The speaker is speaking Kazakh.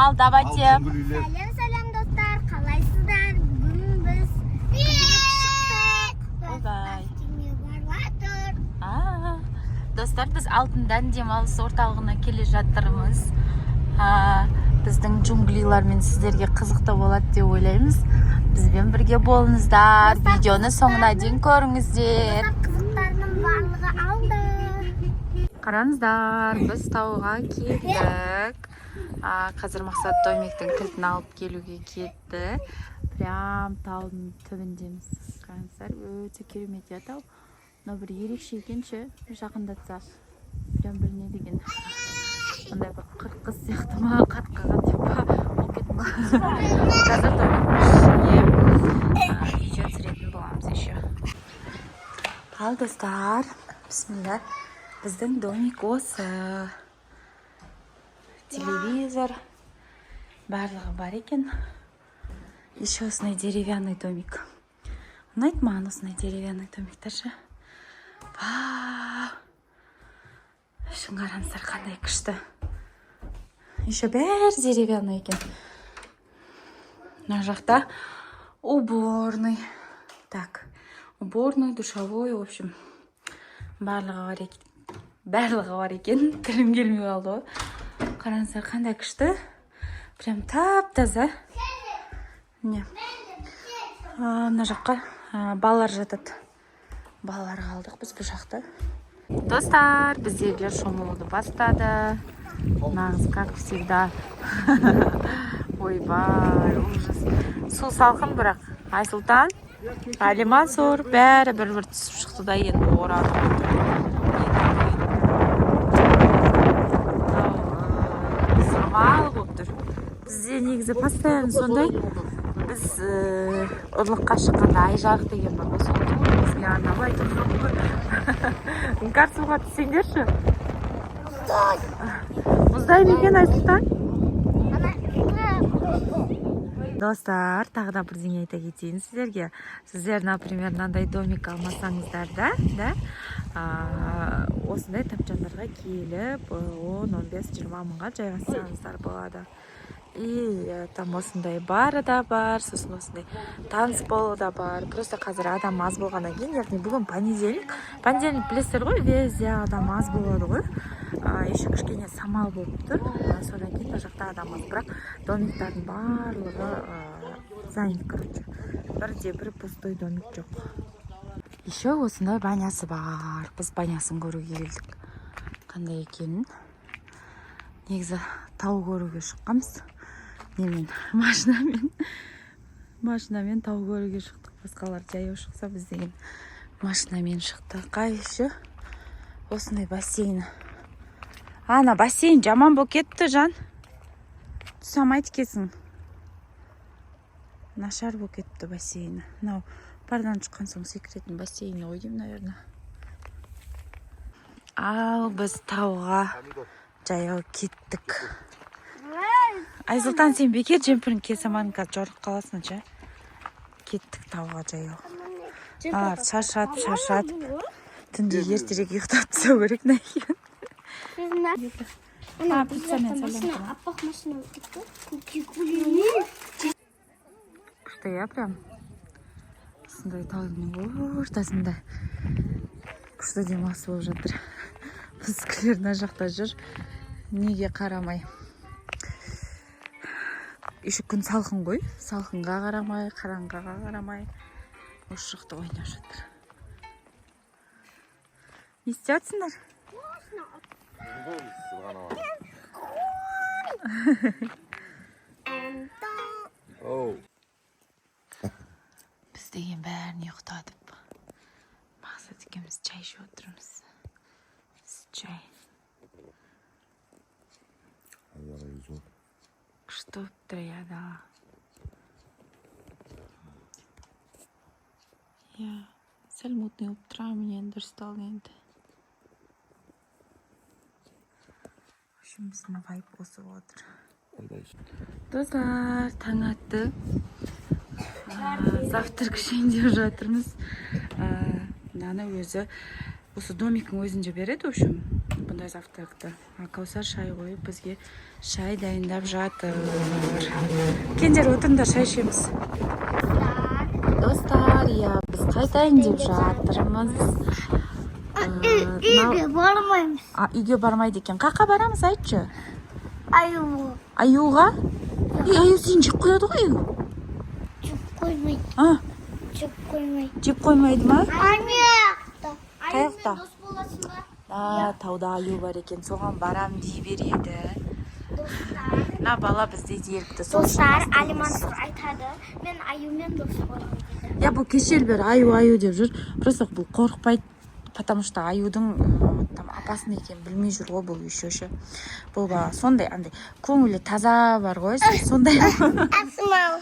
Ал, давайте. Сәлем достар, қалайсыздар? Бүгін біз Достар, біз Алтындан демалыс орталығына келе жатырмыз. Біздің джунглилармен сіздерге қызықты болады деп ойлаймыз. Бізбен бірге болыңыздар. Видеоны соңына дейін көріңіздер. Қызықтарының барлығы алды. Қараңыздар, біз тауға келдік. Қазір Мақсат домиктің кілтін алып келуге кетті. Прям таудың түбіндеміз. Қараңыздар, өте керемет тау. Но бір ерекше екенші, жақындатса прям білінеді екен. Ондай бір қырқыз сияқты ма, қатқаған деп па, ол кетін ба. Қазір домиктің ішіне видео түсіретін боламыз еще. Ал достар, бісміллә, біздің домик осы. Телевизор барлығы бар екен. Еще осындай деревянный домик. Ұнайды маған осындай деревянный домиктер ше. Шын қараңыздар, қандай күшті. Еще бәрі деревянный екен. Мына жақта уборный. Так, уборный, душевой, в общем, барлығы бар екен. Тілім келмей қалды ғой. Қараңыздар, қандай күшті. Прям тап-таза. Мына жаққа балалар жатады. Балаларға алдық біз бұл жақта. Достар, біздерге шомылуды бастады. Нағыз, как всегда. Ойбай, ужас. Су салқын бірақ. Айсұлтан, Алимансур, бәрі бір-бір түсіп шықты да енді орады. Самал болып тұр. Бізде негізі постоянно сондай. Біз ұрлыққа шыққанда ай жарық деген бар. Бізге арнап айтып тұрмын ғой. Іңкәр суға түссеңдерші. Мұздай ма екен Айсұлтан? Достар, тағы да бірдеңе айта кетейін сіздерге. Сіздер, например, мынандай домик алмасаңыздар да, осындай тапчандарға келіп 10-15-20 мыңға жайғасаңыздар болады. И там осындай бары да бар, сосын осындай танцполы да бар. Просто қазір адам аз болғаннан кейін, яғни бүгін понедельник білесіздер ғой, везде адам аз болады ғой. Еще кішкене самал болып тұр. Содан кейін мына жақта адам аз, бірақ домиктардың барлығы занят, короче. Бірде-бір пустой домик жоқ. Еще осындай банясы бар. Біз банясын көруге келдік. Қандай екенін. Негізі тау көруге шыққанбыз. Немен, машинамен тау көруге шықтық. Басқалар жаяу шықса, біз деген машинамен шықты. Қай еще осындай бассейн. Ана, бассейн жаман болып кетті, жан. Түсамайды кесің. Нашар болып кетті бассейні. Мынау пардан шыққан соң секіретін бассейні ғой деймін, наверное. Ал біз тауға жаяу кеттік. Айсұлтан, сен бекер жемпірін кесаман қазір жорық қаласың жа. Кеттік тауға жаяу. Шаршатып. Түнде ертерек ұйықтап түсу керек екен. Аппақ машина өтті. Күшті я прям. Осындай таудың ортасында күшті демалыс болып жатыр. Біздікілер мына жақта жүр. Неге қарамай. Еще күн салқын ғой. Салқынға қарамай, қараңғыға қарамай. Осы жақта ойнап жатыр. Не істейсіңдер? Біз деген бәрін ұйықтадып. Мақсат екеуміз чай ішіп отырмыз. Чай. Күшті болып тұр, да. Сәл мутный болып тұра, менен дұрысталды енді. Біздің вайп осы отыр. Достар, таң атты. Завтрак ішейін деп жатырмыз. Мынаны өзі осы домиктің өзінде береді, в общем. бұндай завтракты. Каусар шай қойып, бізге шай дайындап жатыр. Кендер отырыңдар, шай ішеміз. Достар, иә, біз қайтайын деп жатырмыз. Үйге бармаймыз. Үйге бармайды екен. Қаққа барамыз, айтшы. Аю. Аюға? Аю сен жеп қояды ғой, аю. Жеп қоймайды. Жеп қоймайды. Жеп қоймайды ма? Аюмен дос боласың ба? Тауда аю бар екен, соған барам дей береді. Достар. Бала бізде ерікті. Достар, Алимансур айтады. Мен аюмен дос боламын дейді. Бұл кешел бері аю деп жүр. Просто бұл қорықпайды. Потому что аюдың там опасын екен білмей жүр ғой бұл еще ше. Бұл сондай андай көңілі таза бар ғой. Сондай. Асмау.